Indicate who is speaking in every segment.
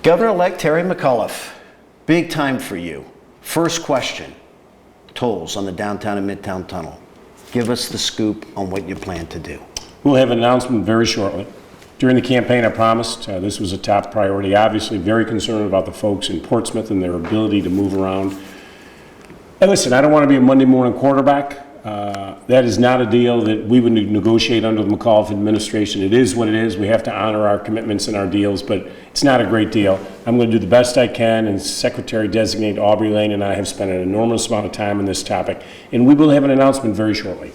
Speaker 1: Governor-elect Terry McAuliffe, big time for you. First question, tolls on the downtown and Midtown tunnel. Give us the scoop on what you plan to do.
Speaker 2: We'll have an announcement very shortly. During the campaign, I promised this was a top priority. Obviously, very concerned about the folks in Portsmouth and their ability to move around. And listen, I don't want to be a Monday morning quarterback. That is not a deal that we would negotiate under the McAuliffe administration. It is what it is. We have to honor our commitments and our deals, but it's not a great deal. I'm going to do the best I can, and Secretary-designate Aubrey Lane and I have spent an enormous amount of time on this topic, and we will have an announcement very shortly.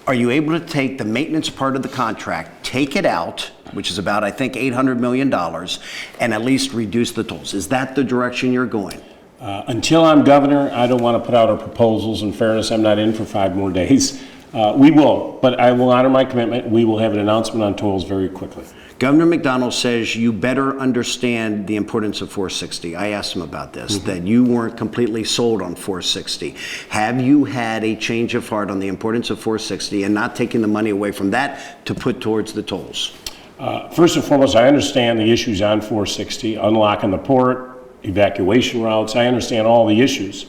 Speaker 1: Are you able to take the maintenance part of the contract, take it out, which is about, I think, $800 million, and at least reduce the tolls? Is that the direction you're going?
Speaker 2: Until I'm governor, I don't want to put out our proposals. In fairness, I'm not in for 5 more days. We will, but I will honor my commitment. We will have an announcement on tolls very quickly.
Speaker 1: Governor McDonald says you better understand the importance of 460. I asked him about this, that you weren't completely sold on 460. Have you had a change of heart on the importance of 460 and not taking the money away from that to put towards the tolls?
Speaker 2: First and foremost, I understand the issues on 460, unlocking the port, evacuation routes. I understand all the issues.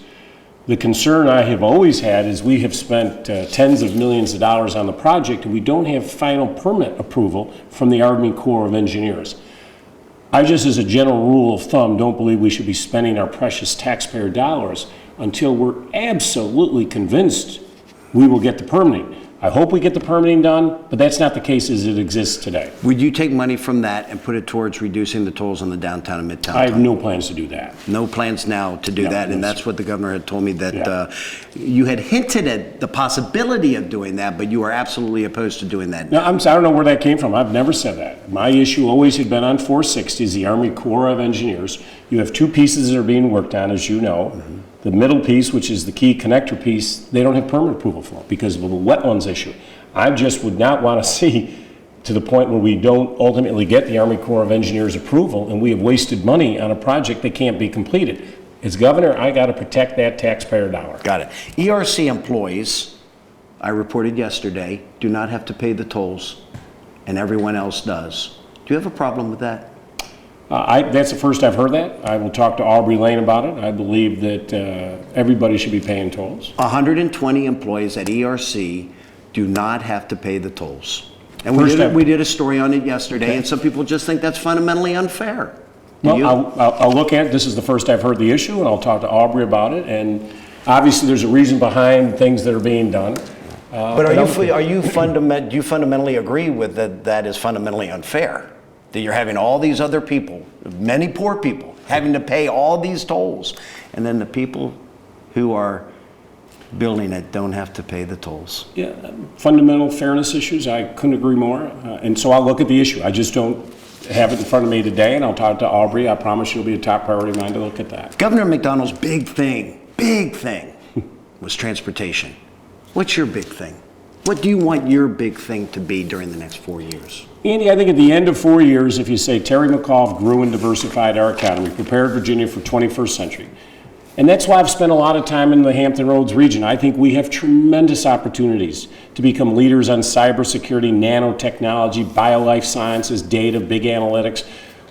Speaker 2: The concern I have always had is we have spent tens of millions of dollars on the project and we don't have final permit approval from the Army Corps of Engineers. I just, as a general rule of thumb, don't believe we should be spending our precious taxpayer dollars until we're absolutely convinced we will get the permitting. I hope we get the permitting done, but that's not the case as it exists today.
Speaker 1: Would you take money from that and put it towards reducing the tolls on the downtown and Midtown?
Speaker 2: I have no plans to do that.
Speaker 1: No plans now to do that, and that's what the governor had told me, that you had hinted at the possibility of doing that, but you are absolutely opposed to doing that.
Speaker 2: No, I don't know where that came from. I've never said that. My issue always had been on 460, the Army Corps of Engineers. You have 2 pieces that are being worked on, as you know. The middle piece, which is the key connector piece, they don't have permit approval for because of the wetlands issue. I just would not want to see to the point where we don't ultimately get the Army Corps of Engineers approval and we have wasted money on a project that can't be completed. As governor, I got to protect that taxpayer dollar.
Speaker 1: Got it. ERC employees, I reported yesterday, do not have to pay the tolls, and everyone else does. Do you have a problem with that?
Speaker 2: That's the first I've heard that. I will talk to Aubrey Lane about it. I believe that everybody should be paying tolls.
Speaker 1: 120 employees at ERC do not have to pay the tolls. And we did a story on it yesterday, and some people just think that's fundamentally unfair.
Speaker 2: Well, I'll look at it. This is the first I've heard the issue, and I'll talk to Aubrey about it. And obviously there's a reason behind things that are being done.
Speaker 1: But do you fundamentally agree with that is fundamentally unfair? That you're having all these other people, many poor people, having to pay all these tolls, and then the people who are building it don't have to pay the tolls.
Speaker 2: Yeah, fundamental fairness issues, I couldn't agree more. And so I'll look at the issue. I just don't have it in front of me today, and I'll talk to Aubrey. I promise it'll be a top priority of mine to look at that.
Speaker 1: Governor McDonald's big thing was transportation. What's your big thing? What do you want your big thing to be during the next 4 years?
Speaker 2: Andy, I think at the end of 4 years, if you say Terry McAuliffe grew and diversified our economy, prepared Virginia for 21st century. And that's why I've spent a lot of time in the Hampton Roads region. I think we have tremendous opportunities to become leaders on cybersecurity, nanotechnology, biolife sciences, data, big analytics.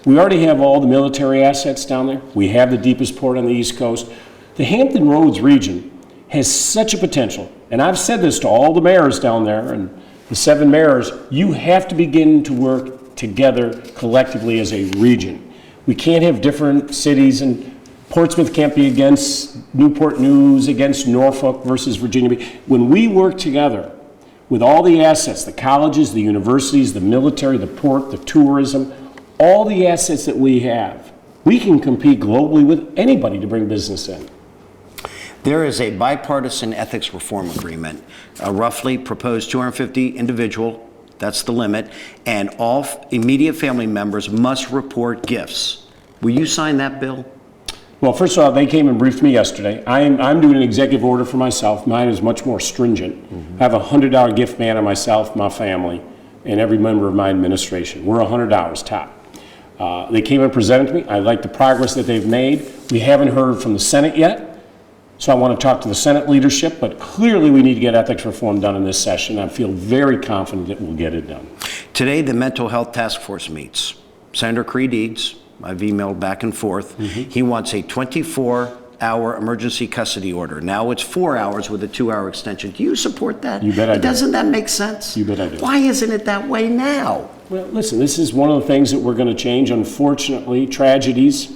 Speaker 2: We already have all the military assets down there. We have the deepest port on the East Coast. The Hampton Roads region has such a potential. And I've said this to all the mayors down there and the 7 mayors, you have to begin to work together collectively as a region. We can't have different cities, and Portsmouth can't be against Newport News, against Norfolk versus Virginia Beach. When we work together with all the assets, the colleges, the universities, the military, the port, the tourism, all the assets that we have, we can compete globally with anybody to bring business in.
Speaker 1: There is a bipartisan ethics reform agreement, roughly proposed 250 individual, that's the limit, and all immediate family members must report gifts. Will you sign that bill?
Speaker 2: Well, first of all, they came and briefed me yesterday. I'm doing an executive order for myself. Mine is much more stringent. I have a $100 gift ban on myself, my family, and every member of my administration. We're $100 top. They came and presented to me. I like the progress that they've made. We haven't heard from the Senate yet. So I want to talk to the Senate leadership, but clearly we need to get ethics reform done in this session. I feel very confident that we'll get it done.
Speaker 1: Today, the Mental Health Task Force meets. Senator Creed Eads, I've emailed back and forth. He wants a 24-hour emergency custody order. Now it's 4 hours with a 2-hour extension. Do you support that?
Speaker 2: You bet I do.
Speaker 1: Doesn't that make sense?
Speaker 2: You bet I do.
Speaker 1: Why isn't it that way now?
Speaker 2: Well, listen, this is one of the things that we're going to change. Unfortunately, tragedies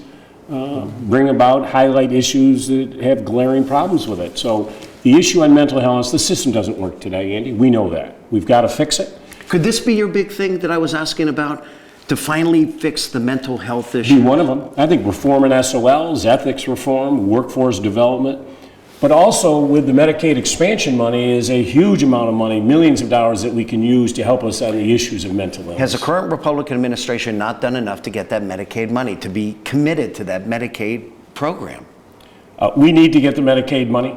Speaker 2: bring about, highlight issues that have glaring problems with it. So the issue on mental health, the system doesn't work today, Andy. We know that. We've got to fix it.
Speaker 1: Could this be your big thing that I was asking about, to finally fix the mental health
Speaker 2: Be
Speaker 1: issue?
Speaker 2: one of them. I think reforming SOLs, ethics reform, workforce development, but also with the Medicaid expansion money is a huge amount of money, millions of dollars that we can use to help us on the issues of mental illness.
Speaker 1: Has the current Republican administration not done enough to get that Medicaid money, to be committed to that Medicaid program?
Speaker 2: We need to get the Medicaid money.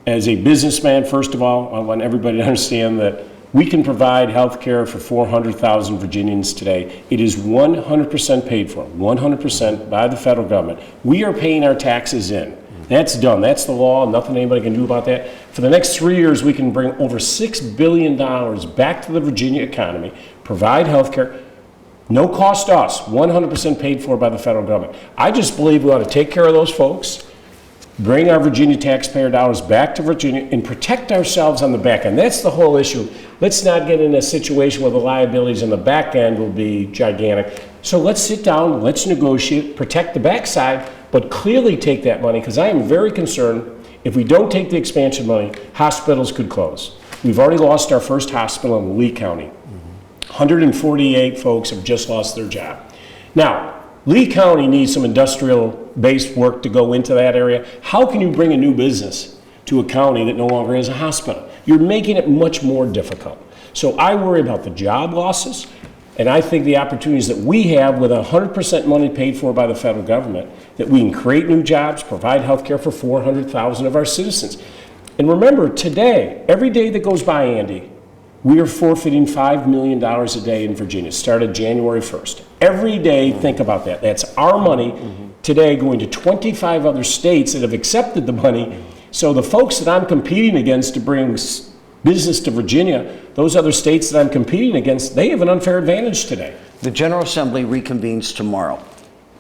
Speaker 2: As a businessman, first of all, I want everybody to understand that we can provide health care for 400,000 Virginians today. It is 100% paid for, 100% by the federal government. We are paying our taxes in. That's done. That's the law. Nothing anybody can do about that. For the next 3 years, we can bring over $6 billion back to the Virginia economy, provide health care, no cost to us, 100% paid for by the federal government. I just believe we ought to take care of those folks, bring our Virginia taxpayer dollars back to Virginia, and protect ourselves on the back end. That's the whole issue. Let's not get in a situation where the liabilities on the back end will be gigantic. So let's sit down, let's negotiate, protect the backside, but clearly take that money, because I am very concerned if we don't take the expansion money, hospitals could close. We've already lost our first hospital in Lee County. 148 folks have just lost their job. Now, Lee County needs some industrial-based work to go into that area. How can you bring a new business to a county that no longer has a hospital? You're making it much more difficult. So I worry about the job losses, and I think the opportunities that we have with 100% money paid for by the federal government, that we can create new jobs, provide health care for 400,000 of our citizens. And remember, today, every day that goes by, Andy, we are forfeiting $5 million a day in Virginia, started January 1st. Every day, think about that. That's our money today going to 25 other states that have accepted the money. So the folks that I'm competing against to bring business to Virginia, those other states that I'm competing against, they have an unfair advantage today.
Speaker 1: The General Assembly reconvenes tomorrow.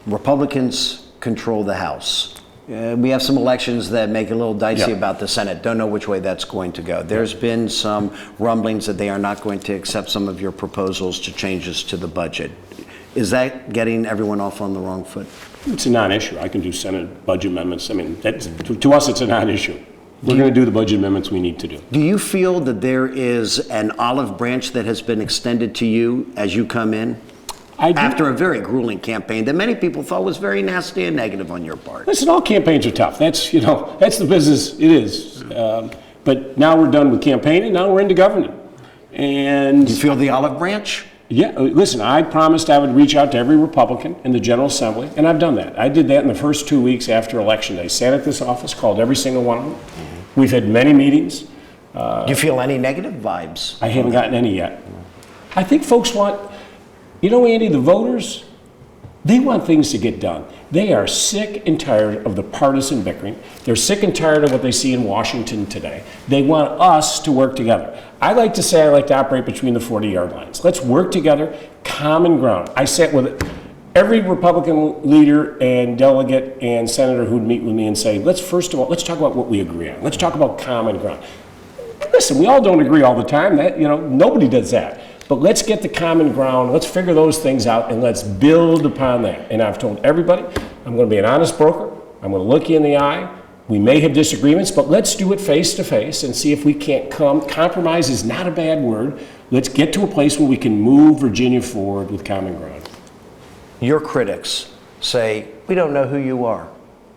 Speaker 1: Republicans control the House. We have some elections that make it a little dicey about the Senate. Don't know which way that's going to go. There's been some rumblings that they are not going to accept some of your proposals to changes to the budget. Is that getting everyone off on the wrong foot?
Speaker 2: It's a non-issue. I can do Senate budget amendments. I mean, to us, it's a non-issue. We're going to do the budget amendments we need to do.
Speaker 1: Do you feel that there is an olive branch that has been extended to you as you come in? After a very grueling campaign that many people thought was very nasty and negative on your part.
Speaker 2: Listen, all campaigns are tough. That's, that's the business it is. But now we're done with campaigning, now we're into governing. And
Speaker 1: do you feel the olive branch?
Speaker 2: Yeah, listen, I promised I would reach out to every Republican in the General Assembly, and I've done that. I did that in the first 2 weeks after Election Day. Sat at this office, called every single one of them. We've had many meetings.
Speaker 1: Do you feel any negative vibes?
Speaker 2: I haven't gotten any yet. I think folks want... Andy, the voters, they want things to get done. They are sick and tired of the partisan bickering. They're sick and tired of what they see in Washington today. They want us to work together. I like to say I like to operate between the 40-yard lines. Let's work together, common ground. I sat with every Republican leader and delegate and senator who'd meet with me and say, let's talk about what we agree on. Let's talk about common ground. Listen, we all don't agree all the time. Nobody does that. But let's get the common ground, let's figure those things out, and let's build upon that. And I've told everybody, I'm going to be an honest broker. I'm going to look you in the eye. We may have disagreements, but let's do it face to face and see if we can't compromise is not a bad word. Let's get to a place where we can move Virginia forward with common ground.
Speaker 1: Your critics say, we don't know who you are.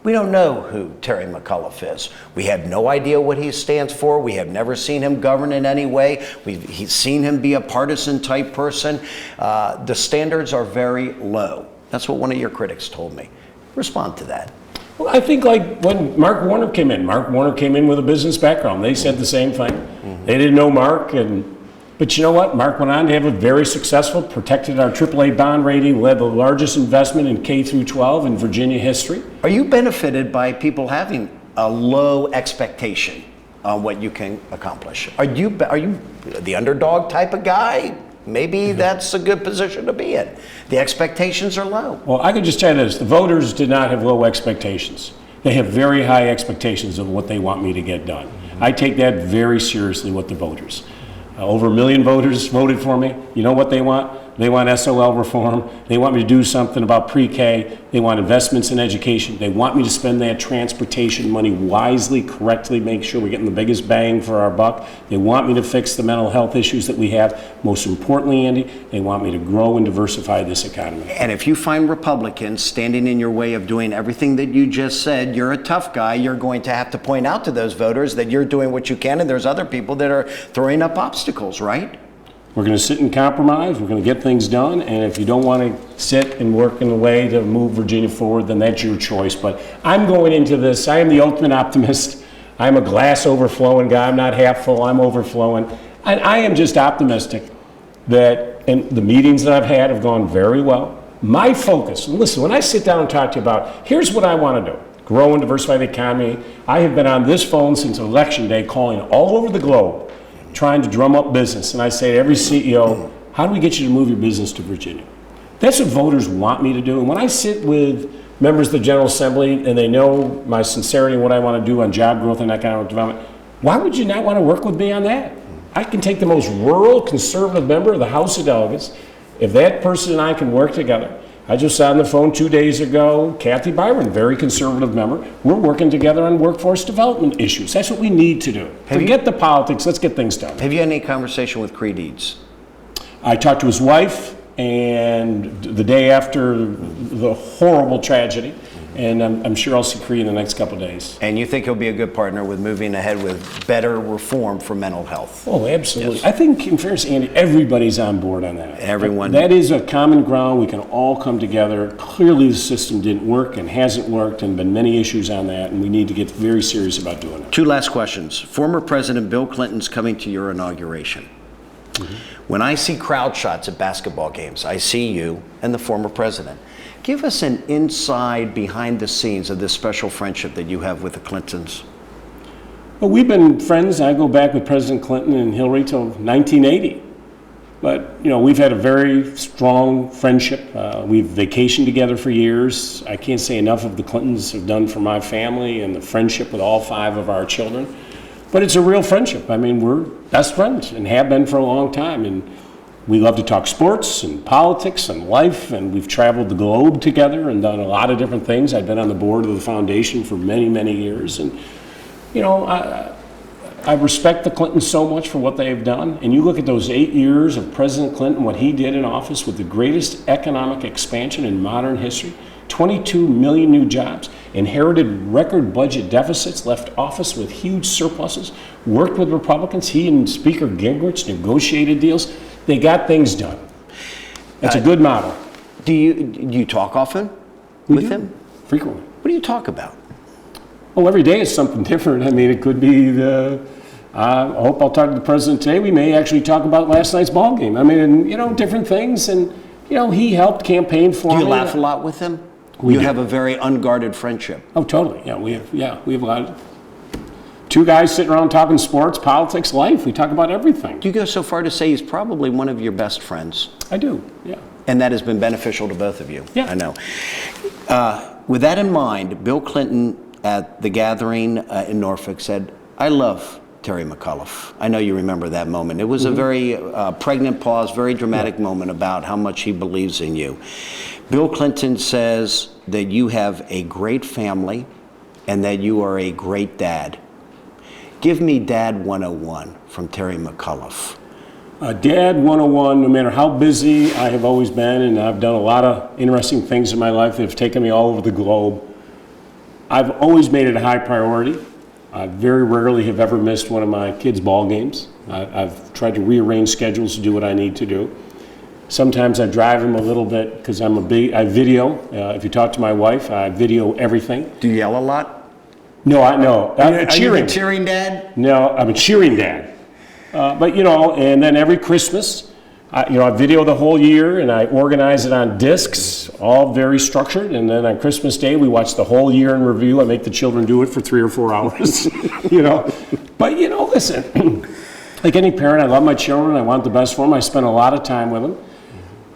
Speaker 1: We don't know who Terry McAuliffe is. We have no idea what he stands for. We have never seen him govern in any way. He's seen him be a partisan type person. The standards are very low. That's what one of your critics told me. Respond to that.
Speaker 2: Well, I think like when Mark Warner came in with a business background. They said the same thing. They didn't know Mark, but you know what? Mark went on to have a very successful, protected our AAA bond rating, led the largest investment in K through 12 in Virginia history.
Speaker 1: Are you benefited by people having a low expectation on what you can accomplish? Are you the underdog type of guy? maybe that's a good position to be in. The expectations are low.
Speaker 2: Well, I could just tell you this, the voters did not have low expectations. They have very high expectations of what they want me to get done. I take that very seriously with the voters. Over 1 million voters voted for me. You know what they want? They want SOL reform. They want me to do something about pre-K. They want investments in education. They want me to spend that transportation money wisely, correctly, make sure we're getting the biggest bang for our buck. They want me to fix the mental health issues that we have. Most importantly, Andy, they want me to grow and diversify this economy.
Speaker 1: And if you find Republicans standing in your way of doing everything that you just said, you're a tough guy. You're going to have to point out to those voters that you're doing what you can, and there's other people that are throwing up obstacles, right?
Speaker 2: We're going to sit and compromise. We're going to get things done. And if you don't want to sit and work in a way to move Virginia forward, then that's your choice. But I'm going into this. I am the ultimate optimist. I'm a glass overflowing guy. I'm not half full. I'm overflowing. And I am just optimistic that, and the meetings that I've had have gone very well. My focus, listen, when I sit down and talk to you about, here's what I want to do. Grow and diversify the economy. I have been on this phone since Election Day calling all over the globe, trying to drum up business. And I say to every CEO, how do we get you to move your business to Virginia? That's what voters want me to do. And when I sit with members of the General Assembly and they know my sincerity and what I want to do on job growth and economic development, why would you not want to work with me on that? I can take the most rural conservative member of the House of Delegates. If that person and I can work together. I just sat on the phone 2 days ago, Kathy Byron, very conservative member. We're working together on workforce development issues. That's what we need to do. Forget the politics, let's get things done.
Speaker 1: Have you had any conversation with Creed Eads?
Speaker 2: I talked to his wife, and the day after the horrible tragedy, and I'm sure I'll see Creed in the next couple of days.
Speaker 1: And you think he'll be a good partner with moving ahead with better reform for mental health?
Speaker 2: Oh, absolutely.
Speaker 1: Yes.
Speaker 2: I think, in fairness, Andy, everybody's on board on that.
Speaker 1: Everyone.
Speaker 2: That is a common ground. We can all come together. Clearly, the system didn't work and hasn't worked, and been many issues on that, and we need to get very serious about doing it.
Speaker 1: 2 last questions. Former President Bill Clinton's coming to your inauguration. Mm-hmm. When I see crowd shots at basketball games, I see you and the former president. Give us an inside behind the scenes of this special friendship that you have with the Clintons.
Speaker 2: Well, we've been friends. I go back with President Clinton and Hillary till 1980. But, you know, we've had a very strong friendship. We've vacationed together for years. I can't say enough of the Clintons have done for my family and the friendship with all 5 of our children. But it's a real friendship. I mean, we're best friends and have been for a long time. And we love to talk sports and politics and life, and we've traveled the globe together and done a lot of different things. I've been on the board of the foundation for many, many years. And, you know, I respect the Clintons so much for what they have done. And you look at those 8 years of President Clinton, what he did in office with the greatest economic expansion in modern history, 22 million new jobs, inherited record budget deficits, left office with huge surpluses, worked with Republicans. He and Speaker Gingrich negotiated deals. They got things done. That's a good model.
Speaker 1: Do you talk often with him?
Speaker 2: Frequently.
Speaker 1: What do you talk about?
Speaker 2: Well, every day is something different. I mean, it could be I hope I'll talk to the president today. We may actually talk about last night's ball game. I mean, you know, different things. And, you know, he helped campaign for me.
Speaker 1: Do you laugh a lot with him? You have a very unguarded friendship.
Speaker 2: Oh, totally. Yeah, we have a lot of 2 guys sitting around talking sports, politics, life. We talk about everything.
Speaker 1: Do you go so far to say he's probably one of your best friends?
Speaker 2: I do, yeah.
Speaker 1: And that has been beneficial to both of you.
Speaker 2: Yeah.
Speaker 1: I know. With that in mind, Bill Clinton at the gathering in Norfolk said, "I love Terry McAuliffe." I know you remember that moment. It was a very pregnant pause, very dramatic moment about how much he believes in you. Bill Clinton says that you have a great family and that you are a great dad. Give me Dad 101 from Terry McAuliffe.
Speaker 2: Dad 101, no matter how busy I have always been, and I've done a lot of interesting things in my life that have taken me all over the globe, I've always made it a high priority. I very rarely have ever missed one of my kids' ball games. I've tried to rearrange schedules to do what I need to do. Sometimes I drive him a little bit because I video. If you talk to my wife, I video everything.
Speaker 1: Do you yell a lot?
Speaker 2: No, no.
Speaker 1: Cheering. Are you a cheering dad?
Speaker 2: No, I'm a cheering dad. But, you know, and then every Christmas, I video the whole year and I organize it on discs, all very structured. And then on Christmas Day, we watch the whole year in review. I make the children do it for 3 or 4 hours, you know. But, you know, listen, Like any parent, I love my children. I want the best for them. I spend a lot of time with them.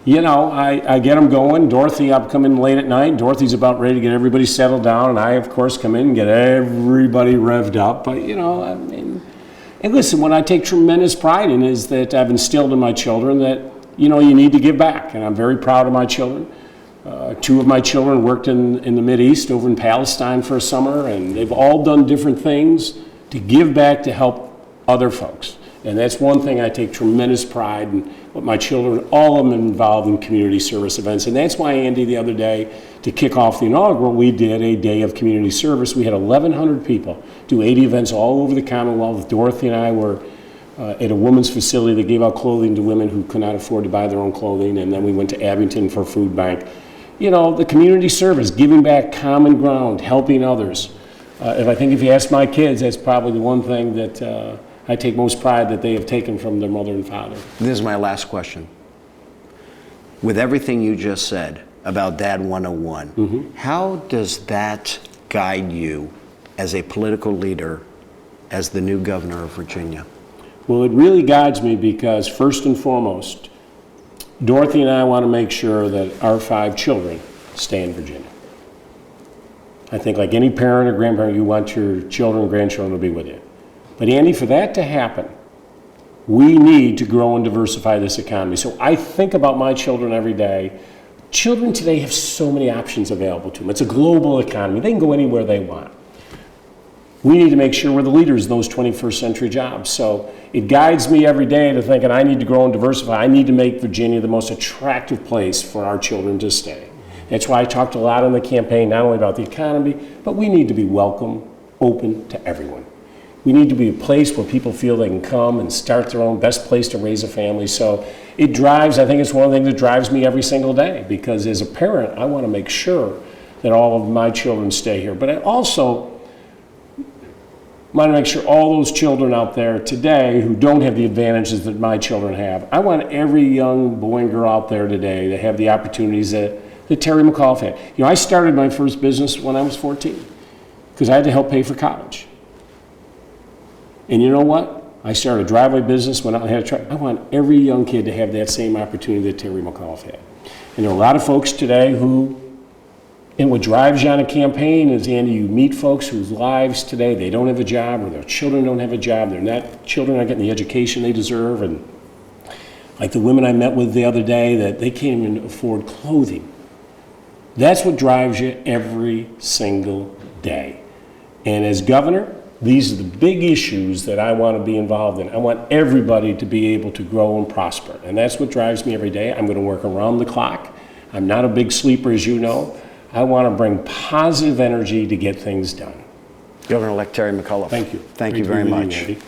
Speaker 2: You know, I get them going. Dorothy, I'll come in late at night. Dorothy's about ready to get everybody settled down. And I, of course, come in and get everybody revved up. But, you know, I mean, and listen, what I take tremendous pride in is that I've instilled in my children that, you know, you need to give back. And I'm very proud of my children. Two of my children worked in the Mideast over in Palestine for a summer. And they've all done different things to give back to help other folks. And that's one thing I take tremendous pride in, what my children, all of them involved in community service events. And that's why, Andy, the other day, to kick off the inaugural, we did a day of community service. We had 1,100 people do 80 events all over the Commonwealth. Dorothy and I were at a women's facility that gave out clothing to women who could not afford to buy their own clothing. And then we went to Abington for a food bank. You know, the community service, giving back, common ground, helping others. If you ask my kids, that's probably the one thing that I take most pride that they have taken from their mother and father.
Speaker 1: This is my last question. With everything you just said about Dad 101, how does that guide you as a political leader, as the new governor of Virginia?
Speaker 2: Well, it really guides me because, first and foremost, Dorothy and I want to make sure that our 5 children stay in Virginia. I think like any parent or grandparent, you want your children and grandchildren to be with you. But Andy, for that to happen, we need to grow and diversify this economy. So I think about my children every day. Children today have so many options available to them. It's a global economy. They can go anywhere they want. We need to make sure we're the leaders in those 21st century jobs. So it guides me every day to thinking I need to grow and diversify. I need to make Virginia the most attractive place for our children to stay. That's why I talked a lot on the campaign, not only about the economy, but we need to be welcome, open to everyone. We need to be a place where people feel they can come and start their own, best place to raise a family. So it drives, I think it's one of the things that drives me every single day, because as a parent, I want to make sure that all of my children stay here. But I also want to make sure all those children out there today who don't have the advantages that my children have, I want every young boy and girl out there today to have the opportunities that Terry McAuliffe had. You know, I started my first business when I was 14 because I had to help pay for college. And you know what? I started a driveway business, went out and had a truck. I want every young kid to have that same opportunity that Terry McAuliffe had. And there are a lot of folks today who, and what drives you on a campaign is, Andy, you meet folks whose lives today, they don't have a job or their children don't have a job. Children aren't getting the education they deserve. And like the women I met with the other day, that they can't even afford clothing. That's what drives you every single day. And as governor, these are the big issues that I want to be involved in. I want everybody to be able to grow and prosper. And that's what drives me every day. I'm going to work around the clock. I'm not a big sleeper, as you know. I want to bring positive energy to get things done.
Speaker 1: Governor-elect Terry McAuliffe.
Speaker 2: Thank you.
Speaker 1: Thank you very much.